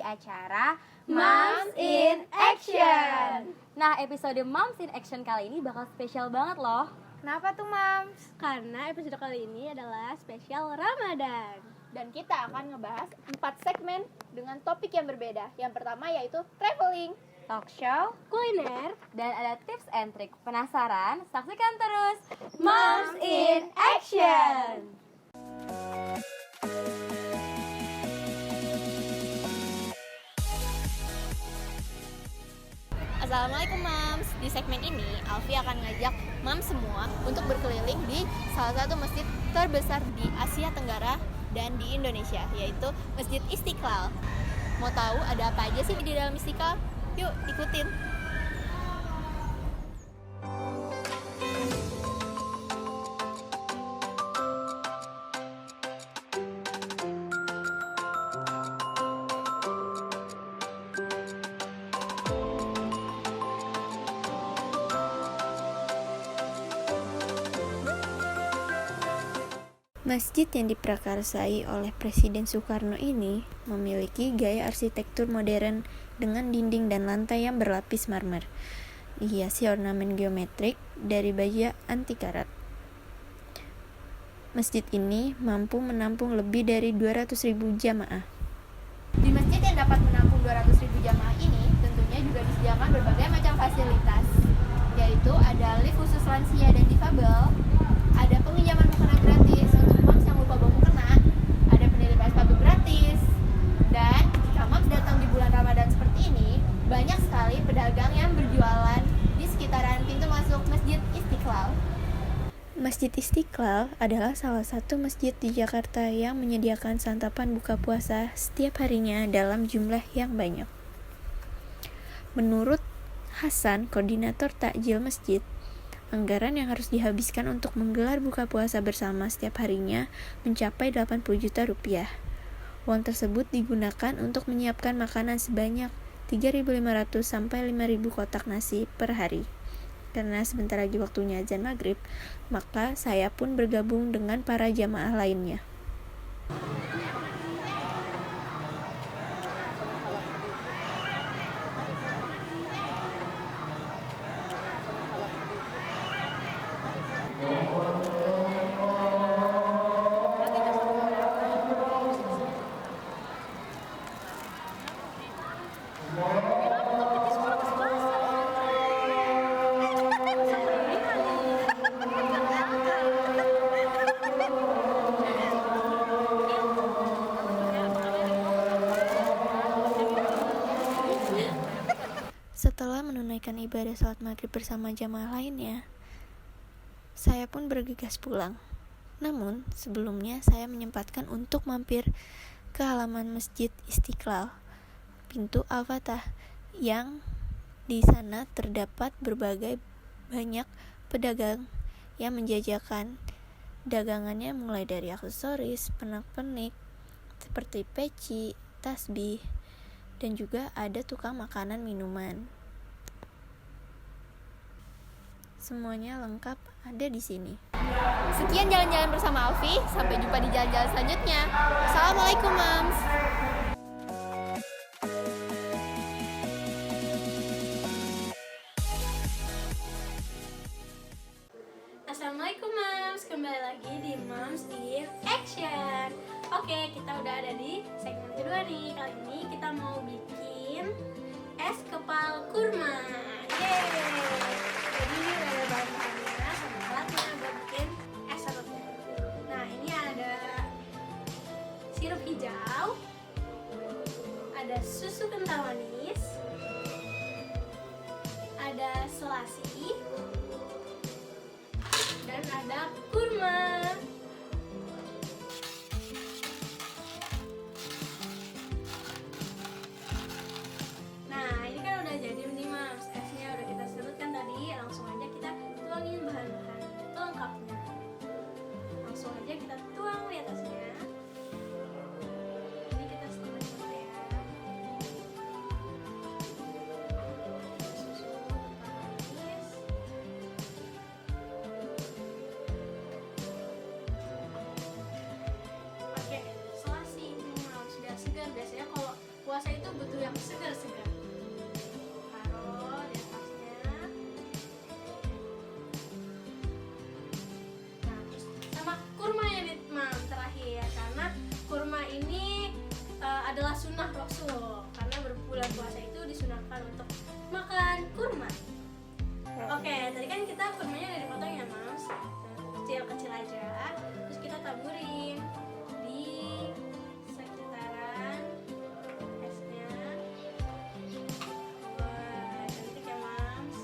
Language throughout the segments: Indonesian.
acara Moms in Action. Nah, episode Moms in Action kali ini bakal spesial banget loh. Kenapa tuh, Mams? Karena episode kali ini adalah spesial Ramadan. Dan kita akan ngebahas 4 segmen dengan topik yang berbeda. Yang pertama yaitu traveling, Talk show, Kuliner, dan ada tips and trik. Penasaran? Saksikan terus Moms in Action. Assalamualaikum Mams. Di segmen ini Alfi akan ngajak Mams semua untuk berkeliling di salah satu masjid terbesar di Asia Tenggara dan di Indonesia, yaitu Masjid Istiqlal. Mau tahu ada apa aja sih di dalam Istiqlal? Yuk ikutin. Masjid yang diprakarsai oleh Presiden Soekarno ini memiliki gaya arsitektur modern dengan dinding dan lantai yang berlapis marmer, dihiasi ornamen geometrik dari baja anti karat. Masjid ini mampu menampung lebih dari 200.000 jamaah. Di masjid yang dapat menampung 200.000 jamaah ini tentunya juga disediakan berbagai macam fasilitas, yaitu ada lift khusus lansia dan difabel, ada penginjaman mukena gratis untuk Mams yang lupa bawa mukena, ada penitipan sepatu gratis, dan jika Mams datang di bulan Ramadan seperti ini, banyak sekali pedagang yang berjualan di sekitaran pintu masuk Masjid Istiqlal. Masjid Istiqlal adalah salah satu masjid di Jakarta yang menyediakan santapan buka puasa setiap harinya dalam jumlah yang banyak. Menurut Hasan, koordinator takjil masjid, anggaran yang harus dihabiskan untuk menggelar buka puasa bersama setiap harinya mencapai 80 juta rupiah. Uang tersebut digunakan untuk menyiapkan makanan sebanyak 3.500 sampai 5.000 kotak nasi per hari. Karena sebentar lagi waktunya azan maghrib, maka saya pun bergabung dengan para jamaah lainnya. Setelah menunaikan ibadah salat maghrib bersama jamaah lainnya, saya pun bergegas pulang. Namun, sebelumnya saya menyempatkan untuk mampir ke halaman Masjid Istiqlal, pintu Al-Fatah, yang di sana terdapat berbagai banyak pedagang yang menjajakan dagangannya mulai dari aksesoris, pernak-pernik, seperti peci, tasbih, dan juga ada tukang makanan minuman. Semuanya lengkap ada di sini. Sekian jalan-jalan bersama Alfi, sampai jumpa di jalan-jalan selanjutnya. Assalamualaikum Mams. Assalamualaikum Mams, kembali lagi di Moms in Action. Oke, kita udah ada di segmen kedua nih. Kali ini kita mau bikin es kepal kurma. Yeay! Jadi ini udah ada bahan-bahannya sama alatnya buat bikin es serutnya. Nah, ini ada sirup hijau, ada susu kental manis, ada selasi, dan ada kurma. Nah, ini kan udah jadi nih Mams. Esnya udah kita serutkan tadi. Langsung aja kita tuangin bahan-bahan pelengkapnya. Langsung aja kita tuang di atasnya. Ini kita setengah dulu ya. Susu kental manis. itu butuh yang segar-segar. Taruh di atasnya. Nah, terus sama kurmanya nih, Mam, terakhir, karena kurma ini adalah sunnah Rasul, karena berbulan puasa itu disunahkan untuk makan kurma. Oke, tadi kan kita kurmanya udah dipotong ya, Mams, kecil-kecil aja. Terus kita taburin di sekitaran esnya. Wah, cantik ya, Mams.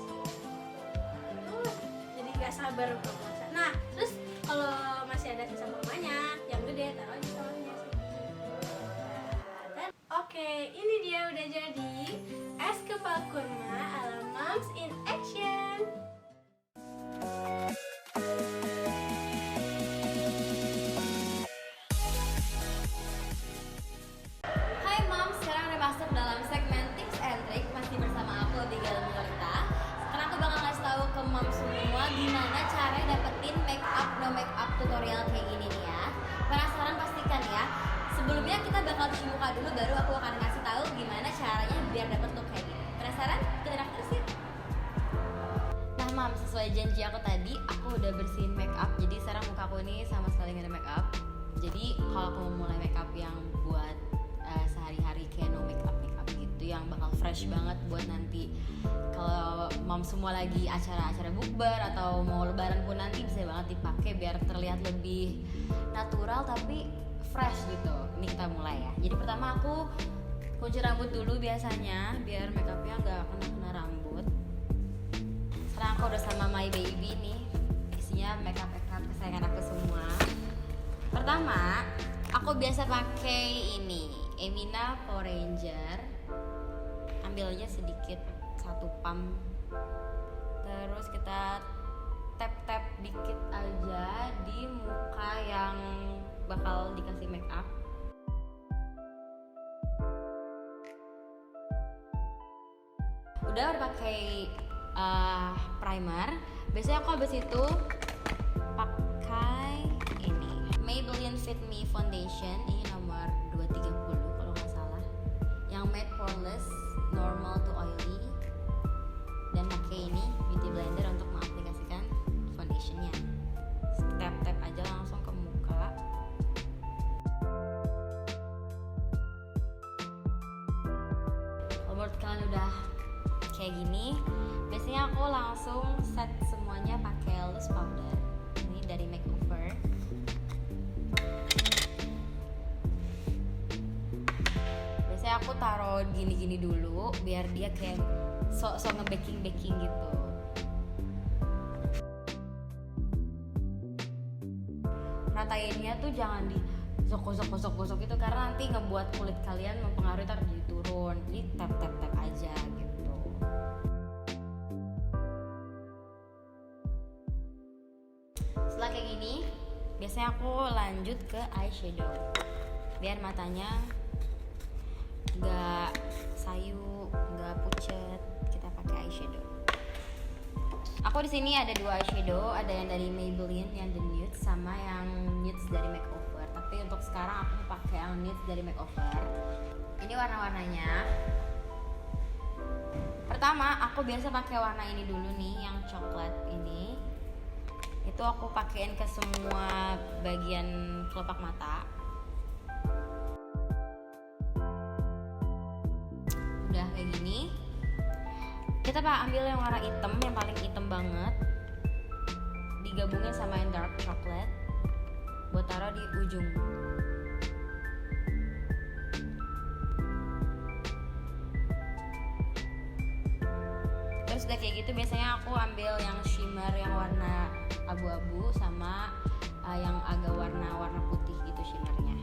Jadi gak sabar untuk masak. Nah, terus kalau masih ada sisa kurmanya yang gede, taruh di tengahnya. Oke, ini dia udah jadi es kepal kurma ala Moms in Action. Hai Moms, sekarang udah masuk dalam segmen tips and trick. Masih bersama aku, Abigail Mulita. Sekarang aku bakal ngasih tahu ke Moms semua gimana cara dapetin make up no make up tutorial kayak gini nih ya. Penasaran pastikan ya. Sebelumnya kita bakal cuci muka dulu, baru aku akan ngasih tahu gimana caranya biar dapet look kayak gini. Penasaran? Kita terus yuk. Nah Mam, sesuai janji aku tadi, aku udah bersihin make up. Jadi sekarang muka aku ini sama sekali gak ada make up. Jadi kalau aku mau mulai make up yang buat sehari-hari kayak no make up gitu, yang bakal fresh banget buat nanti kalau Mom semua lagi acara-acara bukber atau mau lebaran pun nanti bisa banget dipakai biar terlihat lebih natural tapi fresh gitu. Ini kita mulai ya. Jadi pertama aku kunci rambut dulu biasanya biar makeupnya nggak kena rambut. Sekarang aku udah sama my baby nih, isinya makeup kesayangan aku semua. Pertama aku biasa pakai ini Emina Power Ranger. Ambil aja sedikit, 1 pump. Terus kita tap dikit aja di muka yang bakal dikasih make up. Udah pakai primer. Biasanya aku habis itu pakai ini Maybelline Fit Me Foundation. Ini nomor 230 kalau nggak salah. Yang matte poreless, normal to oily. Dan pakai ini beauty blender untuk mengaplikasikan foundationnya. Tap aja langsung ke muka. Kalau menurut kalian udah kayak gini, biasanya aku langsung set semuanya pakai loose powder. Ini dari Makeover. Biasanya aku taruh gini-gini dulu biar dia kayak sok nge-baking gitu. Ratainnya tuh jangan di gosok gitu karena nanti ngebuat kulit kalian mempengaruhi ntar jadi turun. Jadi tap aja gitu. Setelah kayak gini, biasanya aku lanjut ke eyeshadow biar matanya nggak sayu, nggak pucet. Kita pakai eyeshadow. Aku di sini ada 2 eyeshadow, ada yang dari Maybelline yang the nude sama yang nudes dari Makeover. Tapi untuk sekarang aku pakai yang nudes dari Makeover. Ini warna-warnanya. Pertama, aku biasa pakai warna ini dulu nih, yang coklat ini. Itu aku pakein ke semua bagian kelopak mata. Udah kayak gini. Kita ambil yang warna hitam, yang paling hitam banget, digabungin sama yang dark chocolate buat taruh di ujung. Terus udah kayak gitu biasanya aku ambil yang shimmer yang warna abu-abu sama yang agak warna putih gitu shimmernya.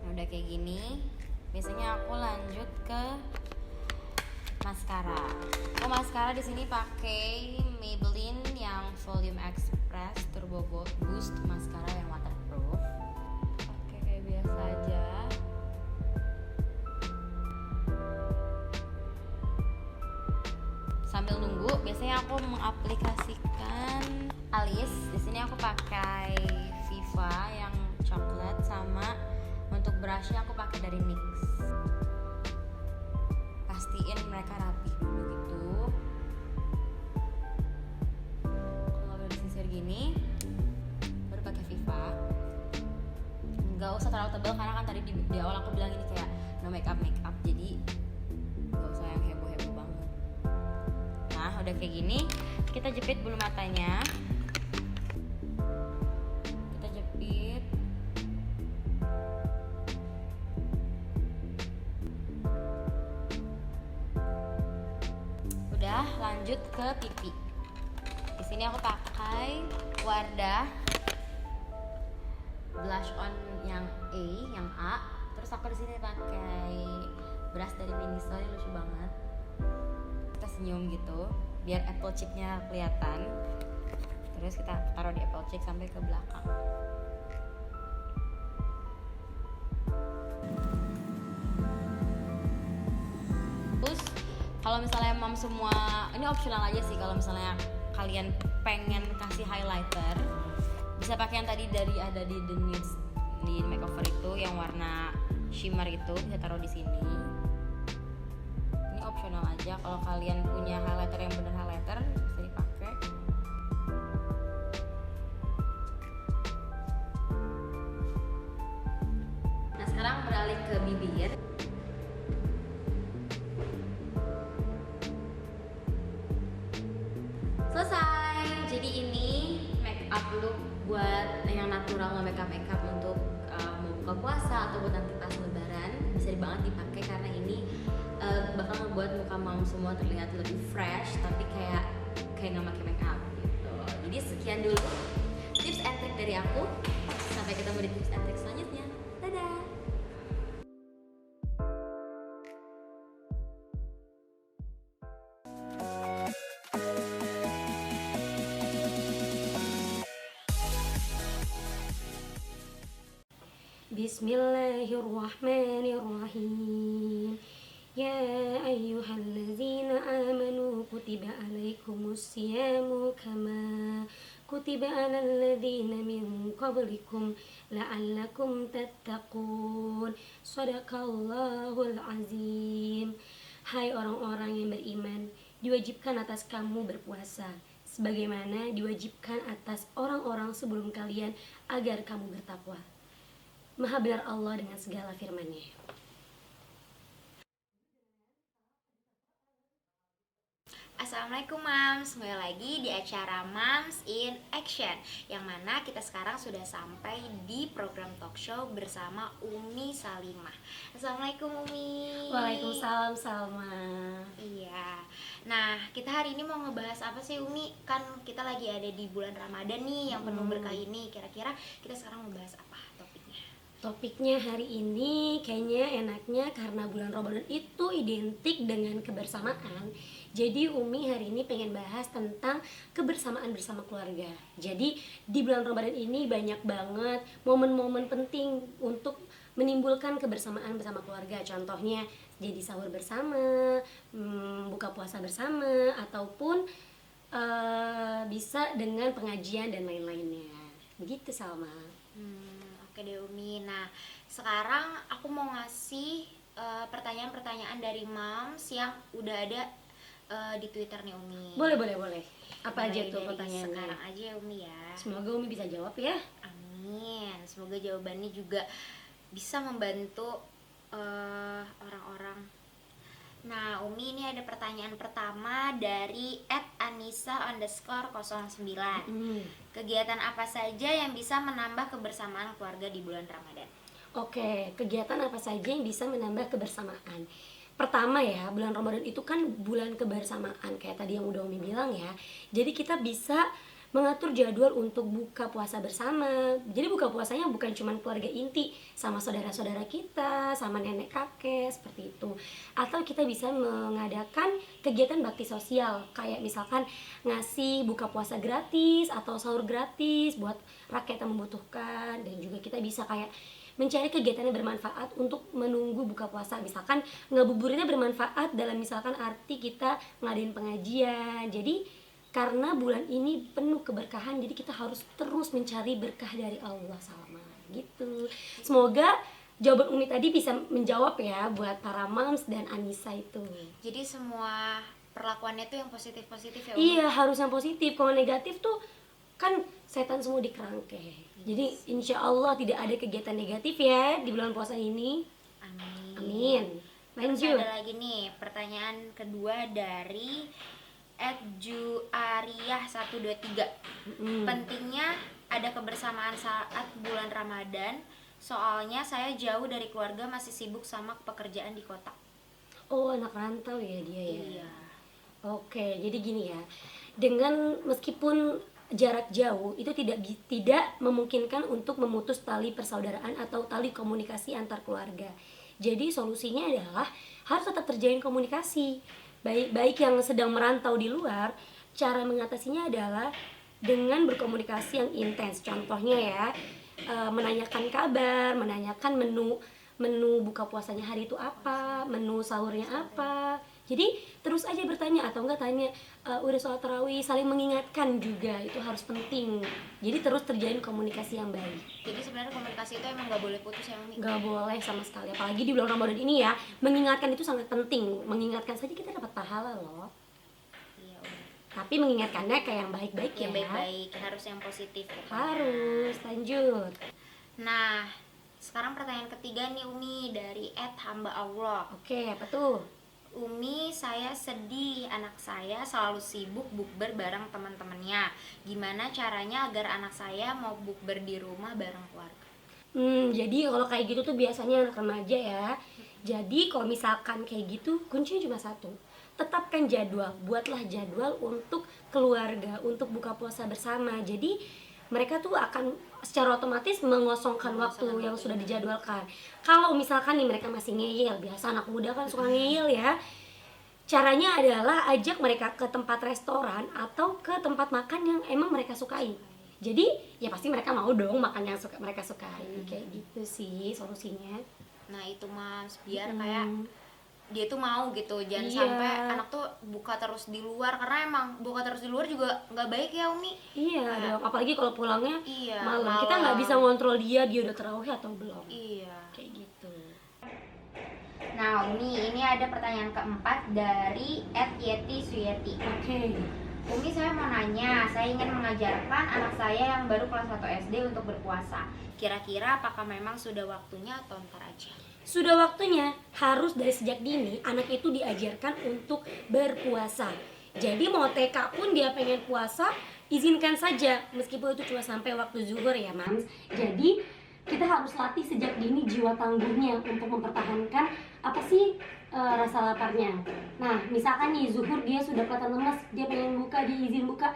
Udah kayak gini, biasanya aku lanjut ke maskara. Maskara di sini pakai Maybelline yang Volume Express Turbo Boost maskara yang waterproof. Oke, kayak biasa aja. Sambil nunggu, biasanya aku mengaplikasikan alis. Di sini aku pakai Viva yang coklat, sama untuk brushnya aku pakai dari NYX. Pastiin mereka rapi dulu gitu. Kalau udah disisir gini, baru pakai Viva. Nggak usah terlalu tebal karena kan tadi di awal aku bilang ini kayak no makeup, jadi nggak usah yang heboh banget. Nah udah kayak gini, kita jepit bulu matanya. Kita jepit. Udah, lanjut ke pipi. Di sini aku pakai Wardah blush on yang A. Terus aku di sini pakai brush dari Miniso, ini lucu banget. Kita senyum gitu, biar apple cheeknya kelihatan. Terus kita taruh di apple cheek sampai ke belakang. Terus kalau misalnya mom semua, ini optional aja sih, kalau misalnya kalian pengen kasih highlighter, bisa pakai yang tadi dari ada di The Nudes di makeover itu yang warna shimmer itu, bisa taruh di sini. Ini optional aja, kalau kalian punya highlighter yang bener highlighter bisa dipakai. Nah sekarang beralih ke bibir. Selesai. Jadi ini make up look buat yang natural, nggak makeup untuk mau buka puasa atau buat nanti pas lebaran, bisa banget dipakai karena ini bakal ngebuat muka mom semua terlihat lebih fresh tapi kayak nggak pakai makeup gitu. Jadi sekian dulu tips and trick dari aku. Sampai ketemu di tips and trick selanjutnya. Dadah. Bismillahirrahmanirrahim. Ya ayyuhallazina amanu kutiba alaikumus siyamu kama kutiba alal ladzina min qablikum la'allakum tattaqun. Shadaqallahul azim. Hai orang-orang yang beriman, diwajibkan atas kamu berpuasa sebagaimana diwajibkan atas orang-orang sebelum kalian agar kamu bertakwa. Maha benar Allah dengan segala firman-Nya. Assalamualaikum Mams, kembali lagi di acara Moms in Action, yang mana kita sekarang sudah sampai di program talk show bersama Umi Salimah. Assalamualaikum Umi. Waalaikumsalam Salma. Iya, nah kita hari ini mau ngebahas apa sih Umi? Kan kita lagi ada di bulan Ramadan nih yang penuh berkah ini. Kira-kira kita sekarang ngebahas apa topiknya? Topiknya hari ini kayaknya enaknya karena bulan Ramadan itu identik dengan kebersamaan. Jadi Umi hari ini pengen bahas tentang kebersamaan bersama keluarga. Jadi di bulan Ramadan ini banyak banget momen-momen penting untuk menimbulkan kebersamaan bersama keluarga. Contohnya jadi sahur bersama, buka puasa bersama, ataupun bisa dengan pengajian dan lain-lainnya. Begitu Salma. Oke deh Umi. Nah sekarang aku mau ngasih pertanyaan-pertanyaan dari Moms yang udah ada di Twitter nih Umi. Boleh. Apa aja Mulai tuh dari pertanyaannya? sekarang aja ya Umi ya. Semoga Umi bisa jawab ya. Amin. Semoga jawabannya juga bisa membantu orang-orang. Nah Umi, ini ada pertanyaan pertama dari @anissa_09. Kegiatan apa saja yang bisa menambah kebersamaan keluarga di bulan Ramadan? Oke, kegiatan apa saja yang bisa menambah kebersamaan? Pertama ya, bulan Ramadan itu kan bulan kebersamaan, kayak tadi yang udah Umi bilang ya. Jadi kita bisa mengatur jadwal untuk buka puasa bersama. Jadi buka puasanya bukan cuma keluarga inti, sama saudara-saudara kita, sama nenek kakek, seperti itu. Atau kita bisa mengadakan kegiatan bakti sosial, kayak misalkan ngasih buka puasa gratis atau sahur gratis buat rakyat yang membutuhkan. Dan juga kita bisa kayak mencari kegiatan yang bermanfaat untuk menunggu buka puasa. Misalkan ngabuburitnya bermanfaat dalam misalkan arti kita ngadain pengajian. Jadi karena bulan ini penuh keberkahan, jadi kita harus terus mencari berkah dari Allah Salma gitu. Semoga jawaban Umi tadi bisa menjawab ya buat para moms dan Anissa itu. Jadi semua perlakuannya tuh yang positif-positif ya, Umi? Iya, harus yang positif. Kalau negatif tuh kan setan semua di kerangkeng. Jadi insya Allah tidak ada kegiatan negatif ya di bulan puasa ini. Amin. Amin. Terus Lanjut. ada lagi nih pertanyaan kedua dari @juariah123. Pentingnya ada kebersamaan saat bulan Ramadan. Soalnya saya jauh dari keluarga, masih sibuk sama pekerjaan di kota. Oh, anak rantau ya dia ya. Iya. Oke, jadi gini ya. Dengan meskipun jarak jauh itu tidak memungkinkan untuk memutus tali persaudaraan atau tali komunikasi antar keluarga. Jadi solusinya adalah harus tetap terjalin komunikasi. Baik yang sedang merantau di luar, cara mengatasinya adalah dengan berkomunikasi yang intens. Contohnya ya, menanyakan kabar, menanyakan menu buka puasanya hari itu apa, menu sahurnya apa. Jadi terus aja bertanya atau enggak tanya udah sholat tarawih, saling mengingatkan juga, itu harus penting. Jadi terus terjalin komunikasi yang baik. Jadi sebenarnya komunikasi itu emang nggak boleh putus ya, Umi? Nggak boleh sama sekali, apalagi di bulan Ramadan ini ya. Mengingatkan itu sangat penting. Mengingatkan saja kita dapat pahala loh. Iya, Umi. Tapi mengingatkannya kayak yang baik-baik ya. Yang baik-baik, harus yang positif pokoknya. Harus, lanjut. Nah, sekarang pertanyaan ketiga nih, Umi, dari @hamba_Allah. Oke, apa tuh? Umi, saya sedih, anak saya selalu sibuk bukber bareng teman-temannya. Gimana caranya agar anak saya mau bukber di rumah bareng keluarga? Jadi kalau kayak gitu tuh biasanya anak remaja ya. Jadi kalau misalkan kayak gitu, kuncinya cuma satu. Tetapkan jadwal, buatlah jadwal untuk keluarga, untuk buka puasa bersama. Jadi mereka tuh akan secara otomatis mengosongkan waktu yang sudah dijadwalkan. Kalau misalkan nih mereka masih ngeyel, biasa anak muda kan suka ngeyel ya. Caranya adalah ajak mereka ke tempat restoran atau ke tempat makan yang emang mereka sukai. Jadi ya pasti mereka mau dong makan yang mereka sukai. Kayak gitu sih solusinya. Nah itu Mas, biar kayak dia tuh mau gitu, jangan Iya. sampai anak tuh buka terus di luar, karena emang buka terus di luar juga nggak baik ya, Umi. Iya dong, apalagi kalau pulangnya Iya, malam. Kita nggak bisa ngontrol dia udah tarawih atau belum. Iya. Kayak gitu. Nah Umi, ini ada pertanyaan keempat dari @yeti_suyeti. Oke. Umi, saya mau nanya, saya ingin mengajarkan anak saya yang baru kelas 1 SD untuk berpuasa. Kira-kira apakah memang sudah waktunya atau ntar aja? Sudah waktunya, harus dari sejak dini anak itu diajarkan untuk berpuasa. Jadi mau TK pun dia pengen puasa, izinkan saja meskipun itu cuma sampai waktu zuhur ya Mams. Jadi kita harus latih sejak dini jiwa tangguhnya untuk mempertahankan apa sih rasa laparnya. Nah misalkan nih zuhur dia sudah kelihatan lemas, dia pengen buka, dia izin buka,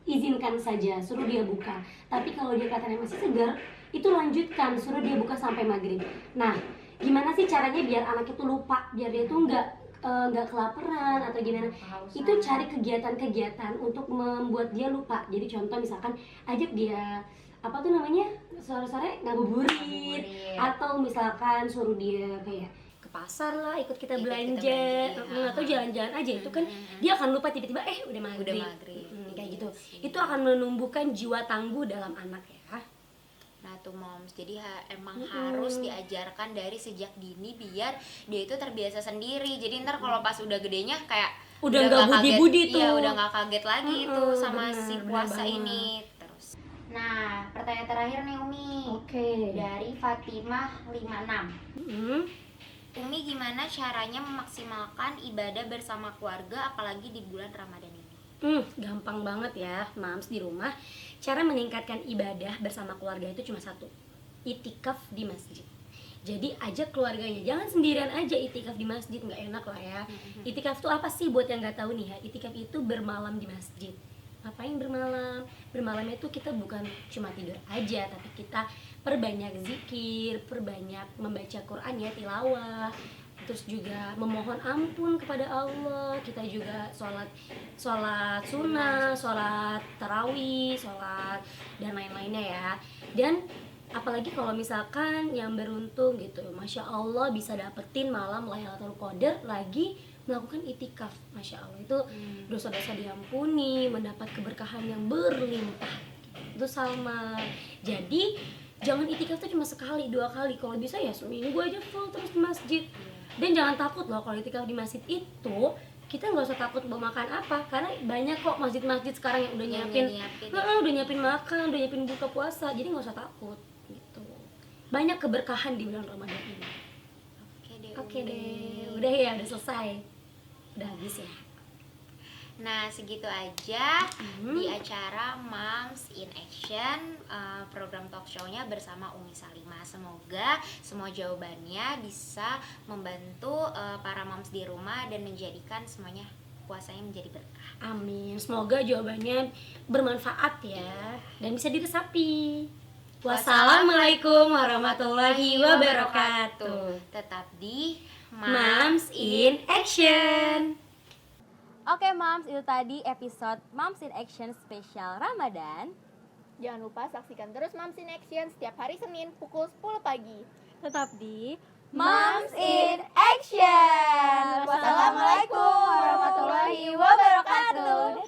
izinkan saja, suruh dia buka. Tapi kalau dia kelihatannya masih segar, itu lanjutkan, suruh dia buka sampai maghrib. Nah gimana sih caranya biar anak itu lupa, biar dia tuh nggak kelaparan atau gimana? Itu cari kegiatan-kegiatan untuk membuat dia lupa. Jadi contoh misalkan ajak dia apa tuh namanya sore-sore ngabuburit, atau misalkan suruh dia kayak ke pasar lah, ikut kita Ikut kita belanja, belanja, atau jalan-jalan aja. Itu kan dia akan lupa tiba-tiba udah maghrib. Kayak gitu. Itu akan menumbuhkan jiwa tangguh dalam anak ya. Nah tuh Moms, jadi emang harus diajarkan dari sejak dini biar dia itu terbiasa sendiri. Jadi ntar kalau pas udah gedenya kayak udah nggak budi-budi tuh. Iya, udah nggak kaget lagi tuh sama bener, si bener puasa banget. ini. Terus, nah pertanyaan terakhir nih Umi, Oke. dari Fatimah 56. Hmm. Umi, gimana caranya memaksimalkan ibadah bersama keluarga apalagi di bulan Ramadan ini? Gampang banget ya, Mams, di rumah. Cara meningkatkan ibadah bersama keluarga itu cuma satu, itikaf di masjid. Jadi ajak keluarganya, jangan sendirian aja itikaf di masjid, nggak enak lah ya. Itikaf itu apa sih buat yang nggak tahu nih ya? Itikaf itu bermalam di masjid. Ngapain bermalam? Bermalamnya itu kita bukan cuma tidur aja, tapi kita perbanyak zikir, perbanyak membaca Quran ya, tilawah. Terus juga memohon ampun kepada Allah. Kita juga sholat sunnah, sholat tarawih, sholat dan lain-lainnya ya. Dan apalagi kalau misalkan yang beruntung gitu, Masya Allah bisa dapetin malam Lailatul Qadar lagi melakukan itikaf. Masya Allah, itu dosa-dosa diampuni, mendapat keberkahan yang berlimpah. Itu sama. Jadi jangan itikaf tuh cuma sekali, 2 kali. Kalau bisa ya seminggu aja full terus di masjid. Dan jangan takut loh kalau itikaf di masjid itu, kita nggak usah takut mau makan apa, karena banyak kok masjid-masjid sekarang yang udah nyiapin, udah nyiapin makan, udah nyiapin buka puasa, jadi nggak usah takut gitu. Banyak keberkahan di bulan Ramadan ini. Oke deh, udah ya, udah selesai, udah habis ya. Nah, segitu aja di acara Moms in Action, program talk show-nya bersama Umi Salimah. Semoga semua jawabannya bisa membantu para moms di rumah dan menjadikan semuanya puasanya menjadi berkah. Amin. Semoga jawabannya bermanfaat ya dan bisa diresapi. Wassalamualaikum warahmatullahi wabarakatuh. Tetap di Moms in Action. Oke Moms, itu tadi episode Moms in Action spesial Ramadan. Jangan lupa saksikan terus Moms in Action setiap hari Senin pukul 10 pagi. Tetap di Moms in Action. Wassalamualaikum warahmatullahi wabarakatuh.